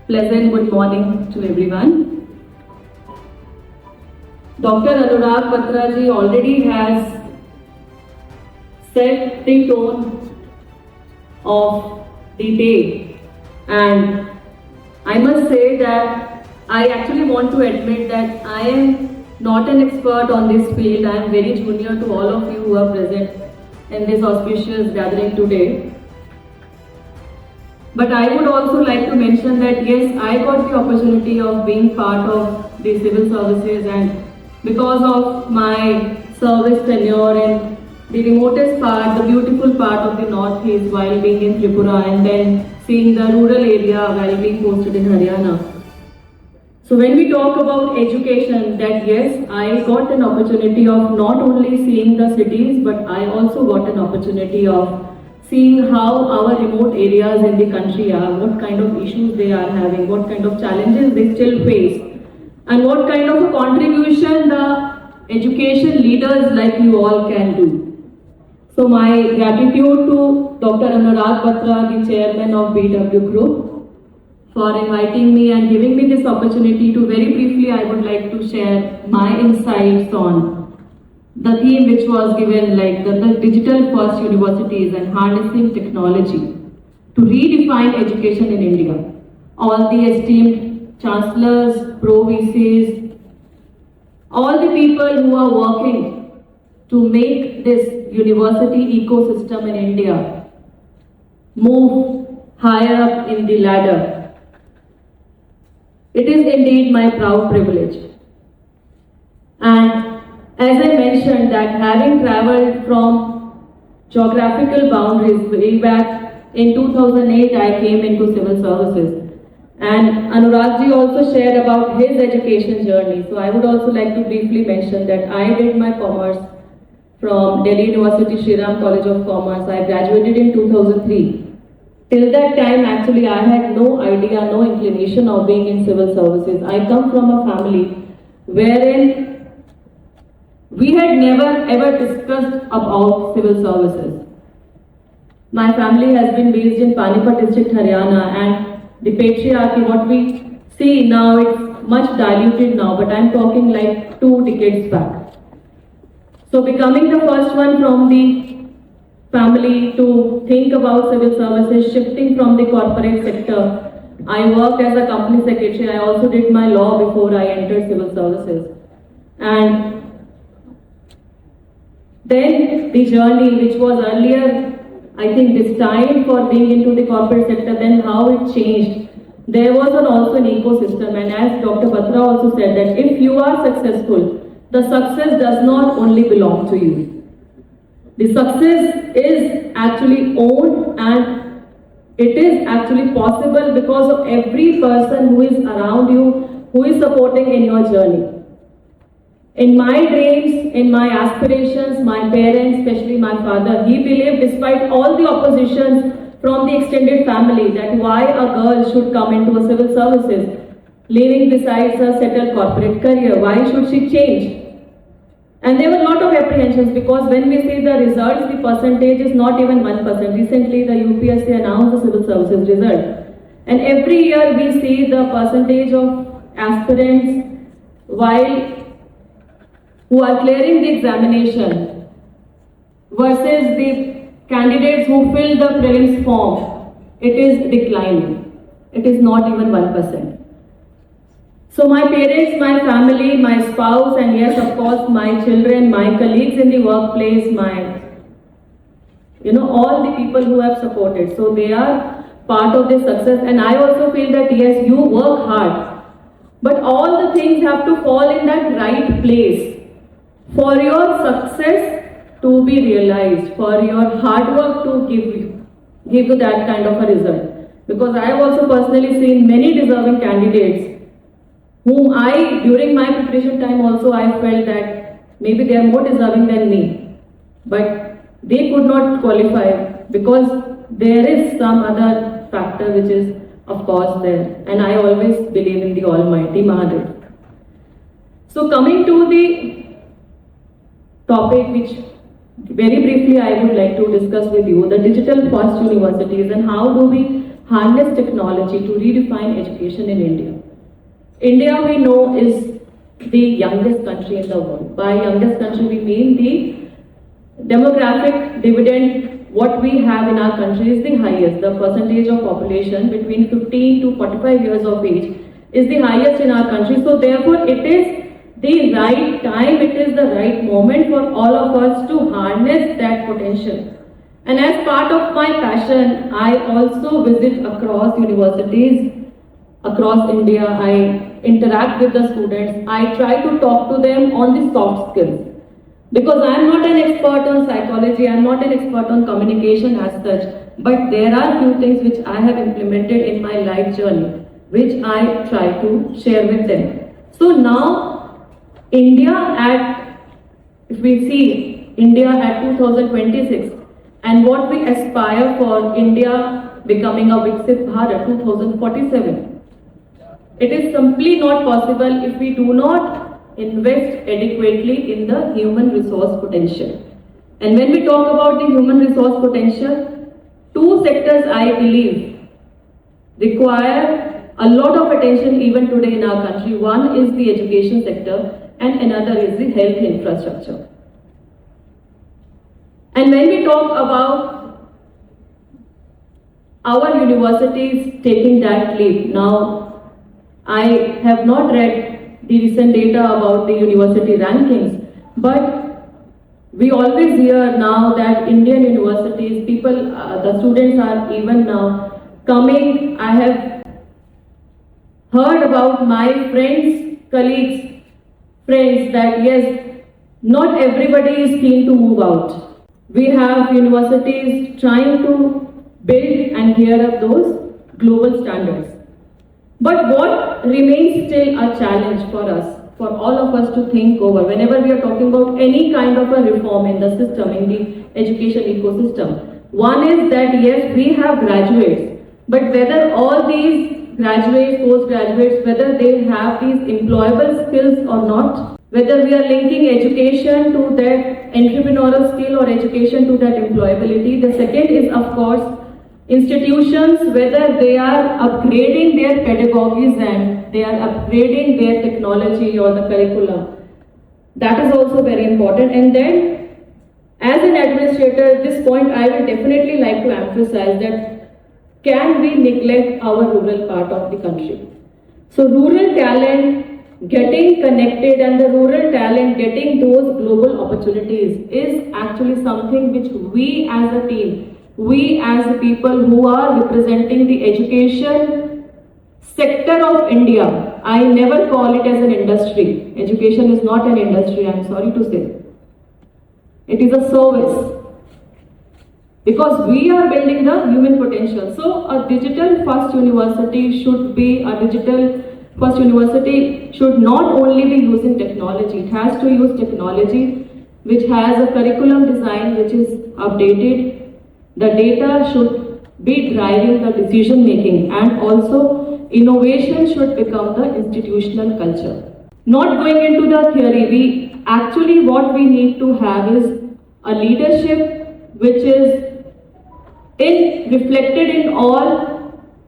Pleasant good morning to everyone. Dr. Anurag Batraji already has set the tone of the day, and I must say that I actually want to admit that I am not an expert on this field. I am very junior to all of you who are present in this auspicious gathering today. But I would also like to mention that yes, I got the opportunity of being part of the civil services, and because of my service tenure in the remotest part, the beautiful part of the northeast while being in Tripura, and then seeing the rural area while being posted in Haryana. So when we talk about education, that yes, I got an opportunity of not only seeing the cities, but I also got an opportunity of seeing how our remote areas in the country are, what kind of issues they are having, what kind of challenges they still face, and what kind of a contribution the education leaders like you all can do. So my gratitude to Dr. Anurag Batra, the chairman of BW Group, for inviting me and giving me this opportunity to very briefly, I would like to share my insights on the theme which was given, like the digital first universities and harnessing technology to redefine education in India. All the esteemed chancellors, pro VCs, all the people who are working to make this university ecosystem in India move higher up in the ladder. It is indeed my proud privilege. And as I mentioned, that having traveled from geographical boundaries way back in 2008, I came into civil services. And Anuragji also shared about his education journey. So I would also like to briefly mention that I did my commerce from Delhi University Shri Ram College of Commerce. I graduated in 2003. Till that time, actually, I had no idea, no inclination of being in civil services. I come from a family wherein we had never ever discussed about civil services. My family has been based in Panipat district, Haryana, and the patriarchy, what we see now, it's much diluted now, but I'm talking like 2 decades back. So becoming the first one from the family to think about civil services, shifting from the corporate sector, I worked as a company secretary. I also did my law before I entered civil services. And then the journey, which was earlier, I think, destined for being into the corporate sector, then how it changed. There was also an ecosystem, and as Dr. Batra also said, that if you are successful, the success does not only belong to you. The success is actually owned, and it is actually possible because of every person who is around you, who is supporting in your journey. In my dreams, in my aspirations, my parents, especially my father, he believed, despite all the oppositions from the extended family, that why a girl should come into a civil services, leaving besides a settled corporate career, why should she change? And there were a lot of apprehensions, because when we see the results, the percentage is not even 1%. Recently, the UPSC announced the civil services result. And every year we see the percentage of aspirants who are clearing the examination versus the candidates who fill the prelims form, it is declining. It is not even 1%. So my parents, my family, my spouse, and yes, of course, my children, my colleagues in the workplace, all the people who have supported. So they are part of this success. And I also feel that yes, you work hard, but all the things have to fall in that right place for your success to be realized, for your hard work to give you that kind of a result. Because I have also personally seen many deserving candidates whom during my preparation time also, I felt that maybe they are more deserving than me. But they could not qualify because there is some other factor which is, of course, there. And I always believe in the Almighty Mahadev. So coming to the topic which very briefly I would like to discuss with you, the digital first universities, and how do we harness technology to redefine education in India. India, we know, is the youngest country in the world. By youngest country, we mean the demographic dividend. What we have in our country is the highest. The percentage of population between 15 to 45 years of age is the highest in our country. So therefore, it is the right time, it is the right moment for all of us to harness that potential. And as part of my passion, I also visit across universities across India. I interact with the students. I try to talk to them on the soft skills. Because I am not an expert on psychology, I am not an expert on communication as such, but there are few things which I have implemented in my life journey, which I try to share with them. So now, if we see India at 2026, and what we aspire for India becoming a Viksit Bharat 2047, it is simply not possible if we do not invest adequately in the human resource potential. And when we talk about the human resource potential, two sectors I believe require a lot of attention even today in our country. One is the education sector and another is the health infrastructure. And when we talk about our universities taking that leap, now I have not read the recent data about the university rankings, but we always hear now that Indian universities, the students are even now coming. I have heard about my colleagues, friends that yes, not everybody is keen to move out. We have universities trying to build and gear up those global standards. But what remains still a challenge for us, for all of us to think over, whenever we are talking about any kind of a reform in the system, in the education ecosystem. One is that yes, we have graduates, but whether all these graduates, postgraduates, whether they have these employable skills or not, whether we are linking education to that entrepreneurial skill or education to that employability. The second is, of course, institutions, whether they are upgrading their pedagogies and they are upgrading their technology or the curriculum. That is also very important. And then, as an administrator, this point I will definitely like to emphasize that can we neglect our rural part of the country? So rural talent getting connected and the rural talent getting those global opportunities is actually something which we as a team, we as the people who are representing the education sector of India, I never call it as an industry. Education is not an industry, I am sorry to say. It is a service. Because we are building the human potential. So a digital first university should not only be using technology, it has to use technology which has a curriculum design which is updated. The data should be driving the decision making and also innovation should become the institutional culture. Not going into the theory, what we need to have is a leadership which is reflected in all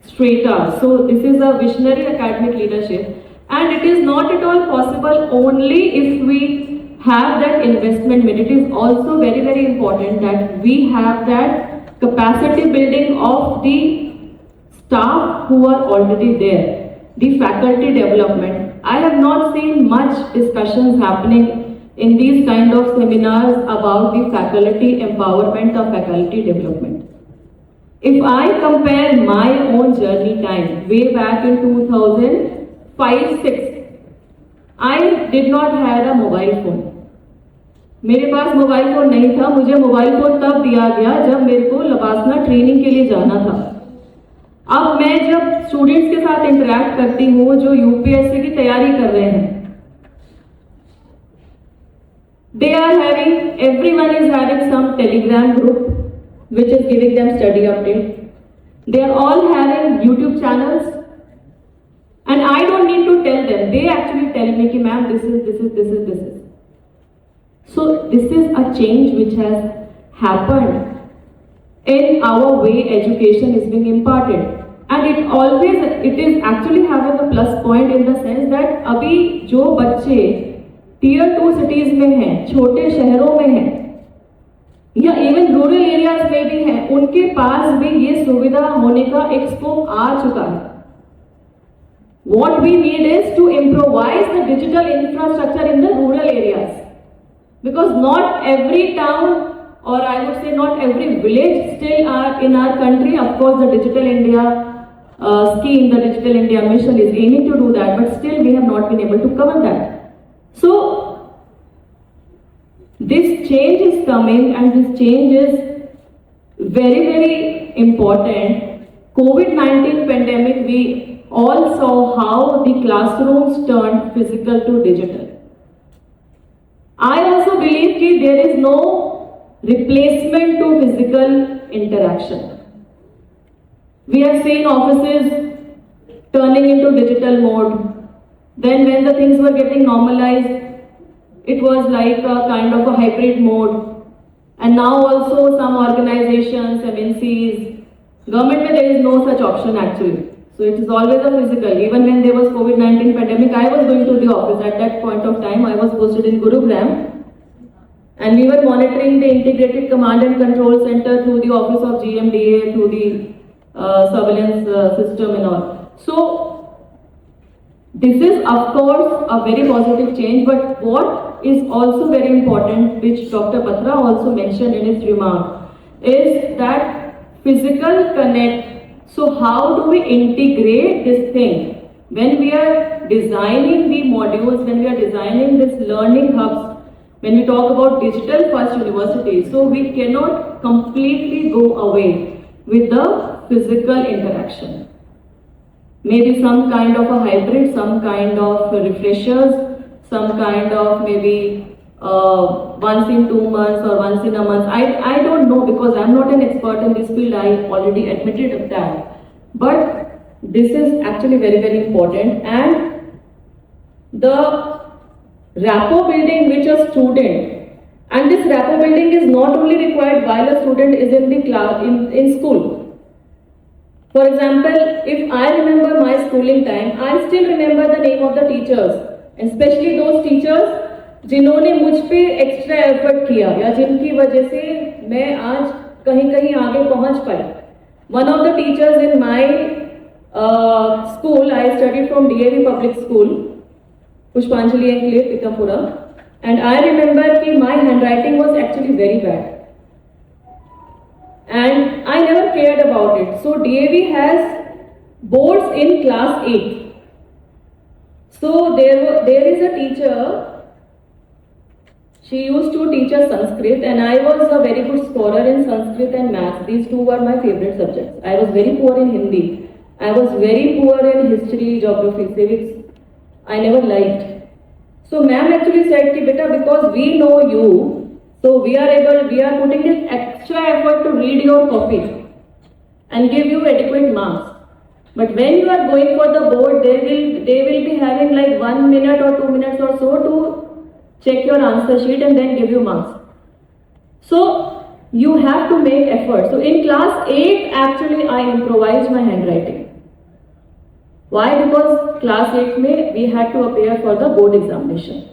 strata. So this is a visionary academic leadership and it is not at all possible only if we have that investment. It is also very, very important that we have that capacity building of the staff who are already there, the faculty development. I have not seen much discussions happening in these kind of seminars about the faculty empowerment or faculty development. If I compare my own journey time, way back in 2005-06, I did not have a mobile phone. मेरे पास mobile phone नहीं था. मुझे mobile phone तब दिया गया जब मेरे को लबासना ट्रेनिंग के लिए जाना था. अब मैं जब स्टूडेंट्स के साथ इंटरेक्ट करती हूँ जो यूपीएससी की तैयारी कर रहे हैं, they are having, everyone is having some telegram group which is giving them study update. They are all having YouTube channels and I don't need to tell them. They actually tell me, ma'am, this is. So this is a change which has happened in our way education is being imparted. And it is actually having a plus point in the sense that अभी जो बच्चे tier 2 cities में हैं, छोटे शहरों में हैं, या इवन रूरल एरियाज में भी हैं, उनके पास भी ये सुविधा होने का एक स्कोप आ चुका है. What we need is to improvise the digital infrastructure in the rural areas, because not every town, or I would say not every village still are in our country. Of course, the Digital India scheme, the Digital India mission is aiming to do that, but still we have not been able to cover that. So this change is coming, and this change is very, very important. COVID-19 pandemic, we all saw how the classrooms turned physical to digital. I also believe that there is no replacement to physical interaction. We have seen offices turning into digital mode. Then when the things were getting normalized, it was like a kind of a hybrid mode. And now also some organizations, MNCs, government, there is no such option actually. So it is always a physical. Even when there was COVID-19 pandemic, I was going to the office. At that point of time, I was posted in Gurugram. And we were monitoring the integrated command and control center through the office of GMDA, through the surveillance system and all. So this is of course a very positive change, but what is also very important, which Dr. Batra also mentioned in his remark, is that physical connect. So how do we integrate this thing? When we are designing the modules, when we are designing this learning hubs, when we talk about digital first university, so we cannot completely go away with the physical interaction. Maybe some kind of a hybrid, some kind of refreshers, some kind of maybe once in 2 months or once in a month. I don't know, because I'm not an expert in this field. I already admitted that. But this is actually very, very important. And the rapport building which a student, and this rapport building is not only required while a student is in the class, in school. For example, if I remember my schooling time, I still remember the name of the teachers, especially those teachers जिन्होंने मुझ पे extra effort किया या जिनकी वजह से मैं आज कहीं कहीं आगे पहुंच पाई. One of the teachers in my school, I studied from DAV Public School, Pushpanjali Enclave, Pitampura, and I remember that my handwriting was actually very bad. And I never cared about it. So DAV has boards in class 8. So there is a teacher. She used to teach us Sanskrit, and I was a very good scholar in Sanskrit and maths. These two were my favorite subjects. I was very poor in Hindi. I was very poor in history, geography, civics. I never liked. So ma'am actually said, ki, beta, because we know you, so we are putting this extra effort to read your copy and give you adequate marks. But when you are going for the board, they will be having like 1 minute or 2 minutes or so to check your answer sheet and then give you marks. So you have to make effort. So in class 8, actually I improvised my handwriting. Why? Because class 8 we had to appear for the board examination.